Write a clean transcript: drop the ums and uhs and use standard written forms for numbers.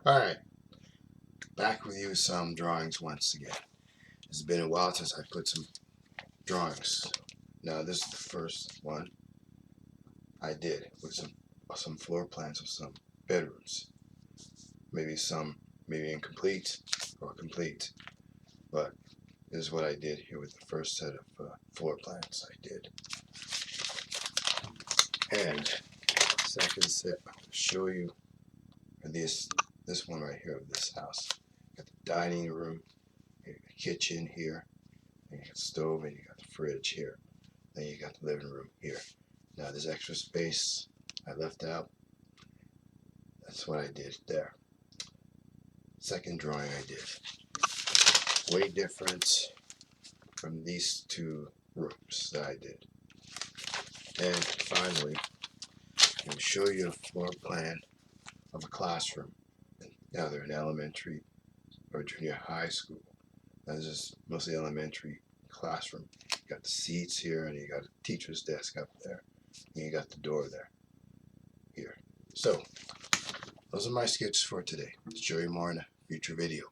Alright, back with you with some drawings once again. It's been a while since I put some drawings. Now this is the first one I did with some floor plans of some bedrooms. Maybe incomplete or complete, but this is what I did here with the first set of floor plans I did. And second set, I'm going to show you this one right here of this house. Got the dining room, you got the kitchen here, and you got the stove, and you got the fridge here. Then you got the living room here. Now this extra space I left out, that's what I did there. Second drawing I did, way different from these two rooms that I did. And finally, I'm going to show you a floor plan of a classroom. Now they're in elementary or junior high school. Now this is mostly elementary classroom. You got the seats here, and you got a teacher's desk up there, and you got the door there. Here. So those are my sketches for today. I'll show you more in a future video.